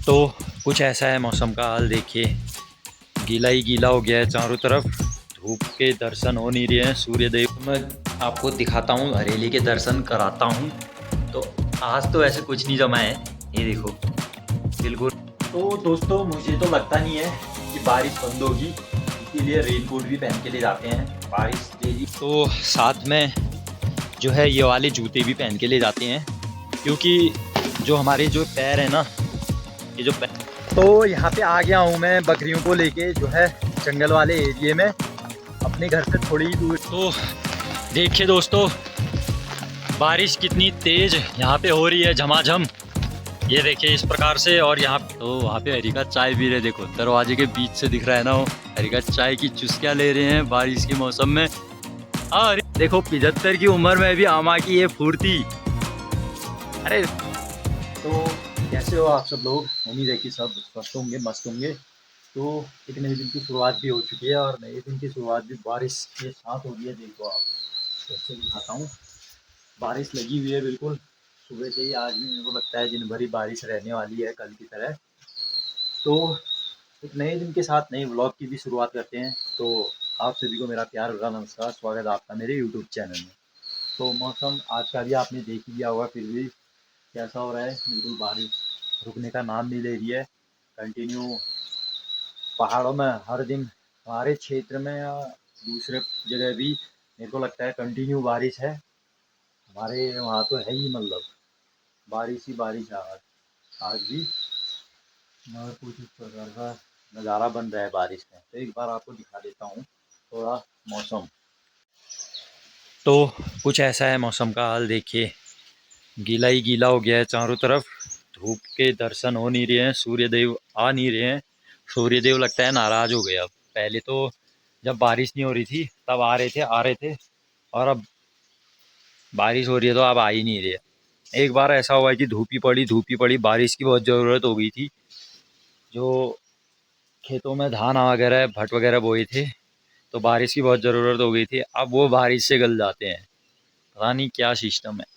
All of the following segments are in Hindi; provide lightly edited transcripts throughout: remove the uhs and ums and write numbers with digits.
तो कुछ ऐसा है मौसम का हाल, देखिए गीला ही गीला हो गया है चारों तरफ। धूप के दर्शन हो नहीं रहे हैं, सूर्य देव मैं आपको दिखाता हूँ, हरेली के दर्शन कराता हूँ। तो आज तो ऐसे कुछ नहीं जमा है, ये देखो बिल्कुल। तो दोस्तों मुझे तो लगता नहीं है कि बारिश बंद होगी, इसीलिए रेनकोट भी पहन के ले जाते हैं। बारिश डेली तो साथ में जो है ये वाले जूते भी पहन के ले जाते हैं, क्योंकि जो हमारे जो पैर है ना, ये जो पैर। तो यहाँ पे आ गया हूँ मैं बकरियों को लेके, जो है जंगल वाले एरिए में, अपने घर से थोड़ी ही दूर। तो देखिए दोस्तों, बारिश कितनी तेज यहाँ पे हो रही है, झमाझम। ये देखिए इस प्रकार से। और यहाँ तो वहाँ पे हरिका चाय पी रहे, देखो दरवाजे के बीच से दिख रहा है ना, वो हरिका चाय की चुस्कियाँ ले रहे हैं बारिश के मौसम में। और देखो 75 की उम्र में भी आमा की ये फुर्ती। अरे तो कैसे हो आप सब लोग? उम्मीद है कि सब स्वस्थ होंगे, मस्त होंगे। तो एक नए दिन की शुरुआत भी हो चुकी है, और नए दिन की शुरुआत भी बारिश के साथ हो रही है। देखो आप, कैसे दिखाता हूँ, बारिश लगी हुई है बिल्कुल सुबह से ही। आज भी मेरे को लगता है दिन भर ही बारिश रहने वाली है कल की तरह। तो एक नए दिन के साथ नए व्लॉग की भी शुरुआत करते हैं। तो आप सभी को मेरा प्यार भरा नमस्कार, स्वागत है आपका मेरे यूट्यूब चैनल में। तो मौसम आज का भी आपने देख ही लिया होगा, फिर भी कैसा हो रहा है, बिल्कुल बारिश रुकने का नाम नहीं ले रही है। कंटिन्यू पहाड़ों में हर दिन, हमारे क्षेत्र में या दूसरे जगह भी मेरे को लगता है कंटिन्यू बारिश है। हमारे वहाँ तो है ही, मतलब बारिश ही बारिश है आज भी। मगर कुछ इस प्रकार का नज़ारा बन रहा है बारिश में। तो एक बार आपको दिखा देता हूँ थोड़ा मौसम। तो कुछ ऐसा है मौसम का हाल, देखिए गीला ही गीला हो गया है चारों तरफ। धूप के दर्शन हो नहीं रहे हैं, सूर्य देव आ नहीं रहे हैं। सूर्य देव लगता है नाराज हो गए अब। पहले तो जब बारिश नहीं हो रही थी तब आ रहे थे, और अब बारिश हो रही है तो अब आ ही नहीं रही है। एक बार ऐसा हुआ है कि धूप ही पड़ी, बारिश की बहुत ज़रूरत हो गई थी। जो खेतों में धान वगैरह भट वगैरह बोए थे, तो बारिश की बहुत ज़रूरत हो गई थी। अब वो बारिश से गल जाते हैं, पता नहीं क्या सिस्टम है।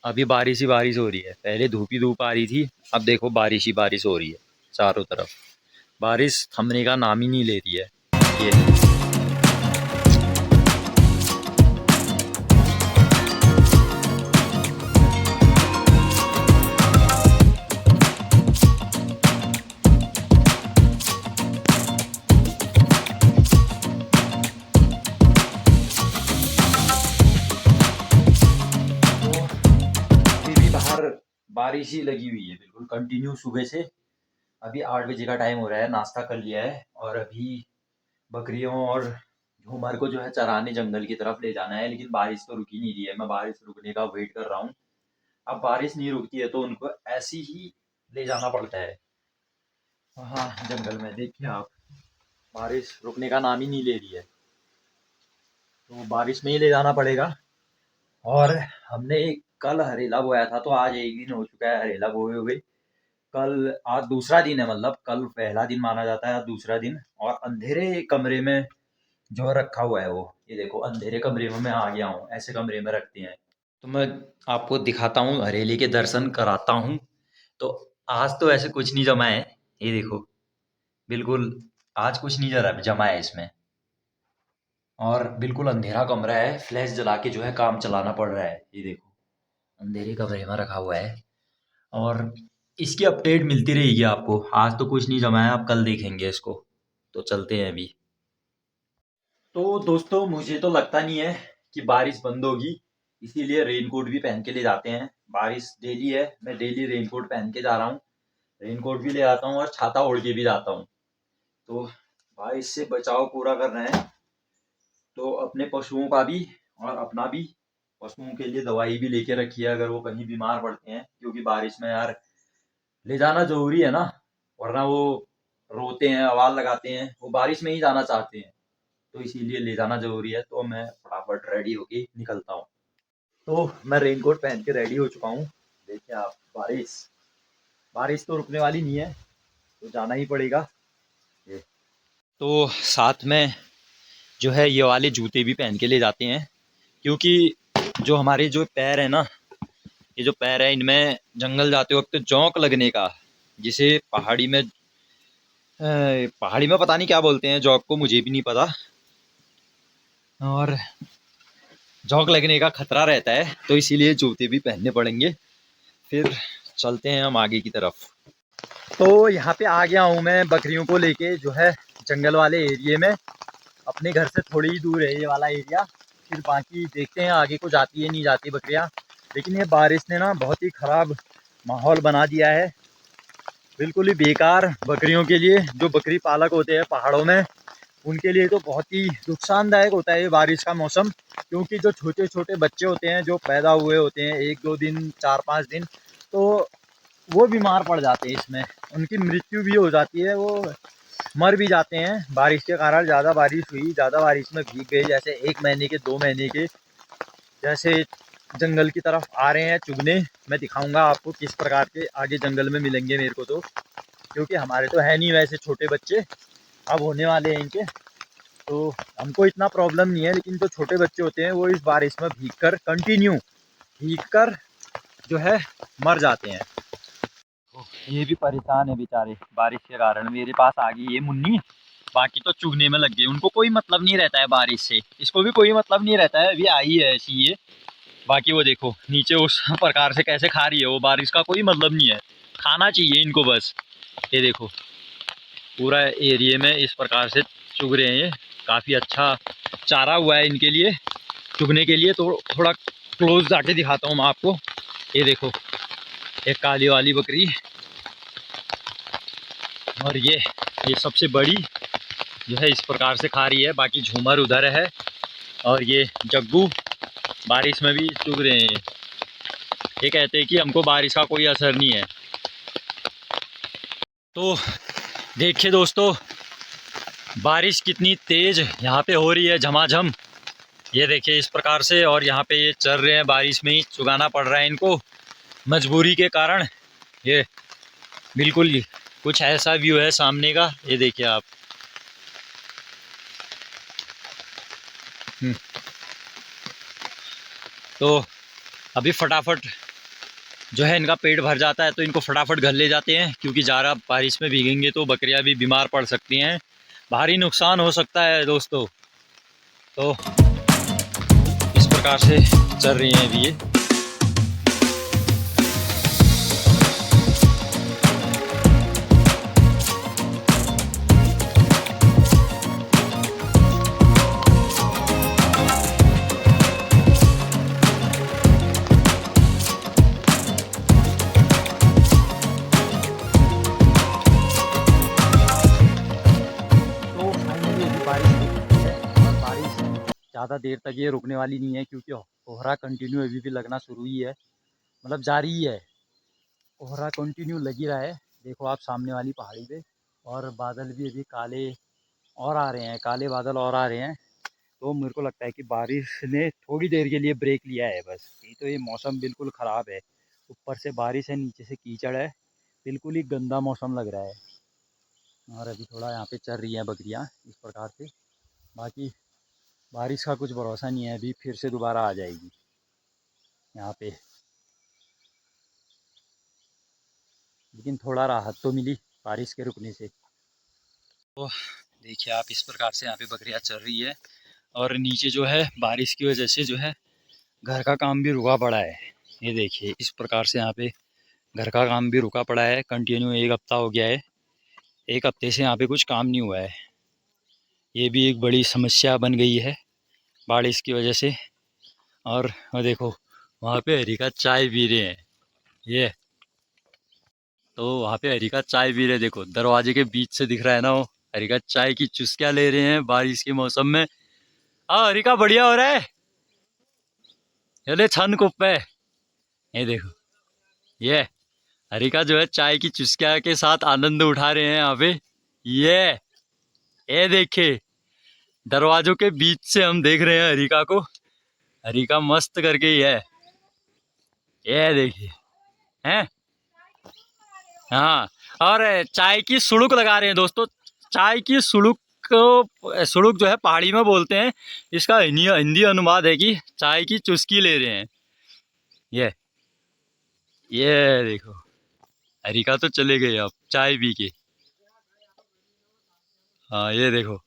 अभी बारिश ही बारिश हो रही है, पहले धूप ही धूप आ रही थी, अब देखो बारिश ही बारिश हो रही है चारों तरफ। बारिश थमने का नाम ही नहीं ले रही है ये। तो अभी भी बाहर बारिश ही लगी हुई है बिल्कुल कंटिन्यू सुबह से। अभी 8 बजे का टाइम हो रहा है, नाश्ता कर लिया है, और अभी बकरियों और झूमर को जो है चराने जंगल की तरफ ले जाना है। लेकिन बारिश तो रुकी नहीं रही है, मैं बारिश रुकने का वेट कर रहा हूँ। अब बारिश नहीं रुकती है तो उनको ऐसी ही ले जाना पड़ता है वहाँ जंगल में। देखिए आप, बारिश रुकने का नाम ही नहीं ले रही है, तो बारिश में ही ले जाना पड़ेगा। और हमने कल हरेला बोया था, तो आज एक दिन हो चुका है हरेला बोए हुए। कल आज दूसरा दिन है, मतलब कल पहला दिन माना जाता है, आज दूसरा दिन। और अंधेरे कमरे में जो रखा हुआ है वो, ये देखो अंधेरे कमरे में मैं आ गया हूँ, ऐसे कमरे में रखते हैं। तो मैं आपको दिखाता हूँ, हरेली के दर्शन कराता हूँ। तो आज तो ऐसे कुछ नहीं जमा है, ये देखो बिल्कुल आज कुछ नहीं जरा जमा है इसमें। और बिल्कुल अंधेरा कमरा है, फ्लैश जला के जो है काम चलाना पड़ रहा है। ये देखो अंधेरे कमरे में रखा हुआ है, और इसकी अपडेट मिलती रहेगी आपको। आज तो कुछ नहीं जमा है, आप कल देखेंगे इसको। तो चलते हैं अभी। तो दोस्तों मुझे तो लगता नहीं है कि बारिश बंद होगी, इसीलिए रेनकोट भी पहन के ले जाते हैं। बारिश डेली है, मैं डेली रेनकोट पहन के जा रहा हूँ। रेनकोट भी ले आता हूँ और छाता ओढ़ के भी जाता हूँ। तो बारिश से बचाव पूरा कर रहे हैं, तो अपने पशुओं का भी और अपना भी। पशुओं के लिए दवाई भी लेके रखी है अगर वो कहीं बीमार पड़ते हैं, क्योंकि बारिश में यार ले जाना जरूरी है ना, वरना वो रोते हैं, आवाज लगाते हैं, वो बारिश में ही जाना चाहते हैं। तो इसीलिए ले जाना जरूरी है, तो मैं फटाफट रेडी होके निकलता हूँ। तो मैं रेनकोट पहन के रेडी हो चुका हूँ। देखिए आप, बारिश बारिश तो रुकने वाली नहीं है, तो जाना ही पड़ेगा ये। तो साथ में जो है ये वाले जूते भी पहन के ले जाते हैं, क्योंकि जो हमारे जो पैर है ना, ये जो पैर है, इनमें जंगल जाते वक्त जोंक लगने का जिसे पहाड़ी में पता नहीं क्या बोलते हैं, जॉग को मुझे भी नहीं पता। और जॉग लगने का खतरा रहता है, तो इसीलिए जूते भी पहनने पड़ेंगे। फिर चलते हैं हम आगे की तरफ। तो यहाँ पे आ गया हूँ मैं बकरियों को लेके, जो है जंगल वाले एरिए में। अपने घर से थोड़ी ही दूर है ये वाला एरिया। फिर बाकी देखते हैं आगे को जाती है नहीं जाती बकरियाँ। लेकिन ये बारिश ने ना बहुत ही ख़राब माहौल बना दिया है, बिल्कुल ही बेकार बकरियों के लिए। जो बकरी पालक होते हैं पहाड़ों में, उनके लिए तो बहुत ही नुकसानदायक होता है ये बारिश का मौसम। क्योंकि जो छोटे छोटे बच्चे होते हैं, जो पैदा हुए होते हैं 1-2 दिन 4-5 दिन, तो वो बीमार पड़ जाते हैं इसमें। उनकी मृत्यु भी हो जाती है, वो मर भी जाते हैं बारिश के कारण। ज़्यादा बारिश हुई, ज़्यादा बारिश में भीग गए, जैसे 1 महीने के 2 महीने के, जैसे जंगल की तरफ आ रहे हैं चुगने। मैं दिखाऊंगा आपको किस प्रकार के आगे जंगल में मिलेंगे मेरे को तो, क्योंकि हमारे तो है नहीं वैसे छोटे बच्चे, अब होने वाले हैं इनके, तो हमको इतना प्रॉब्लम नहीं है। लेकिन जो छोटे बच्चे होते हैं वो इस बारिश में भीग कर जो है मर जाते हैं। ये भी परेशान है बेचारे बारिश के कारण। मेरे पास आ गई ये मुन्नी, बाकी तो चुगने में लग गए। उनको कोई मतलब नहीं रहता है बारिश से, इसको भी कोई मतलब नहीं रहता है, अभी आई है ऐसी ये। बाकी वो देखो नीचे उस प्रकार से कैसे खा रही है वो, बारिश का कोई मतलब नहीं है, खाना चाहिए इनको बस। ये देखो पूरा एरिए में इस प्रकार से चुग रहे हैं ये। काफ़ी अच्छा चारा हुआ है इनके लिए चुगने के लिए। तो थोड़ा क्लोज जाके दिखाता हूँ मैं आपको। ये देखो एक काली वाली बकरी, और ये सबसे बड़ी जो है इस प्रकार से खा रही है। बाकी झूमर उधर है, और ये जग्गू बारिश में भी चुग रहे हैं। ये कहते हैं कि हमको बारिश का कोई असर नहीं है। तो देखिए दोस्तों, बारिश कितनी तेज़ यहाँ पे हो रही है, झमाझम। ये देखिए इस प्रकार से, और यहाँ पे ये चल रहे हैं, बारिश में ही चुगाना पड़ रहा है इनको मजबूरी के कारण। ये बिल्कुल कुछ ऐसा व्यू है सामने का, ये देखिए आप। तो अभी फटाफट जो है इनका पेट भर जाता है, तो इनको फटाफट घर ले जाते हैं, क्योंकि ज़्यादा बारिश में भीगेंगे तो बकरियां भी बीमार पड़ सकती हैं, भारी नुकसान हो सकता है दोस्तों। तो इस प्रकार से चल रही हैं अभी ये। तो फाइनली अभी बारिश रुक गई है, और बारिश ज़्यादा देर तक ये रुकने वाली नहीं है, क्योंकि कोहरा कंटिन्यू अभी भी लगना शुरू ही है, मतलब जारी ही है। कोहरा कंटिन्यू लगी रहा है, देखो आप सामने वाली पहाड़ी पे। और बादल भी अभी काले और आ रहे हैं, काले बादल और आ रहे हैं। तो मेरे को लगता है कि बारिश ने थोड़ी देर के लिए ब्रेक लिया है बस। नहीं तो ये मौसम बिल्कुल ख़राब है, ऊपर से बारिश है, नीचे से कीचड़ है, बिल्कुल ही गंदा मौसम लग रहा है। और अभी थोड़ा यहाँ पे चर रही हैं बकरियाँ इस प्रकार से। बाकी बारिश का कुछ भरोसा नहीं है, अभी फिर से दोबारा आ जाएगी यहाँ पे। लेकिन थोड़ा राहत तो मिली बारिश के रुकने से। तो देखिए आप इस प्रकार से यहाँ पे बकरियाँ चर रही है, और नीचे जो है बारिश की वजह से जो है घर का काम भी रुका पड़ा है। ये देखिए इस प्रकार से यहाँ पे घर का काम भी रुका पड़ा है कंटिन्यू, 1 हफ्ता हो गया है। 1 हफ्ते से यहाँ पे कुछ काम नहीं हुआ है। ये भी एक बड़ी समस्या बन गई है बारिश की वजह से। और वो देखो वहाँ पे हरिका चाय पी रहे हैं ये। तो वहाँ पे हरिका चाय पी रहे, देखो दरवाजे के बीच से दिख रहा है ना, वो हरिका चाय की चुस्कियाँ ले रहे हैं बारिश के मौसम में। हाँ हरिका बढ़िया हो रहा है, चले छन कुप पे। ये देखो ये हरिका जो है चाय की चुस्कियाँ के साथ आनंद उठा रहे हैं यहाँ पे। ये ये देखिए दरवाजों के बीच से हम देख रहे हैं हरिका को। हरिका मस्त करके ही है, ये देखिए हैं। हाँ, और चाय की सुड़ुक लगा रहे हैं दोस्तों। चाय की सुड़ुक को, सुड़ुक जो है पहाड़ी में बोलते हैं, इसका हिंदी अनुवाद है कि चाय की चुस्की ले रहे हैं। ये ये देखो हरिका तो चले गए अब चाय पी के। हाँ ये देखो।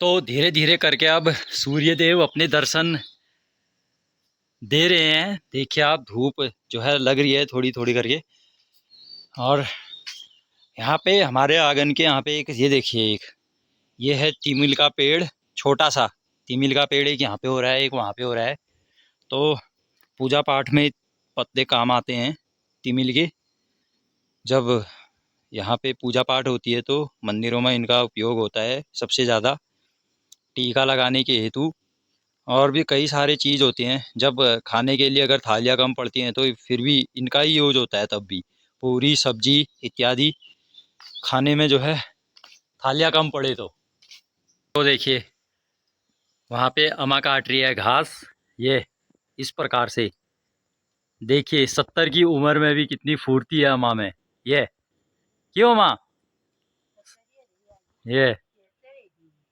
तो धीरे धीरे करके अब सूर्य देव अपने दर्शन दे रहे हैं। देखिए आप, धूप जो है लग रही है थोड़ी थोड़ी करके। और यहाँ पे हमारे आंगन के यहाँ पे एक ये देखिए, एक ये है तिमिल का पेड़, छोटा सा तिमिल का पेड़, एक यहाँ पे हो रहा है, एक वहाँ पे हो रहा है। तो पूजा पाठ में पत्ते काम आते हैं तिमिल के। जब यहाँ पे पूजा पाठ होती है तो मंदिरों में इनका उपयोग होता है सबसे ज़्यादा, टीका लगाने के हेतु। और भी कई सारे चीज़ होते हैं, जब खाने के लिए अगर थालियाँ कम पड़ती हैं तो फिर भी इनका ही यूज होता है, तब भी पूरी सब्जी इत्यादि खाने में जो है थालियाँ कम पड़े तो देखिए वहाँ पे अम्मा काट रही है घास, ये इस प्रकार से। देखिए 70 की उम्र में भी कितनी फुर्ती है अम्मा में। ये क्यों अम्मा, ये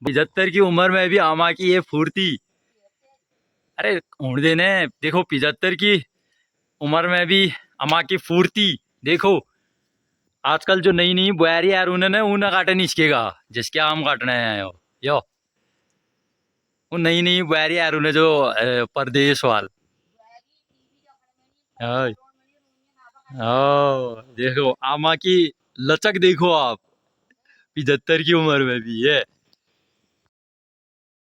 75 की उम्र में भी अम्मा की ये फुर्ती। अरे होने देने, देखो 75 की उम्र में भी अम्मा की फुर्ती देखो। आजकल जो नई नई बुआरी यार उन्होंने ऊन काटे नहीं इसकेगा, जिसके आम काटने हैं यो, वो नई नई बुआरी यार उन्हें जो परदेश वाल। हाँ, देखो आमा की लचक देखो आप, 75 की उम्र में भी है।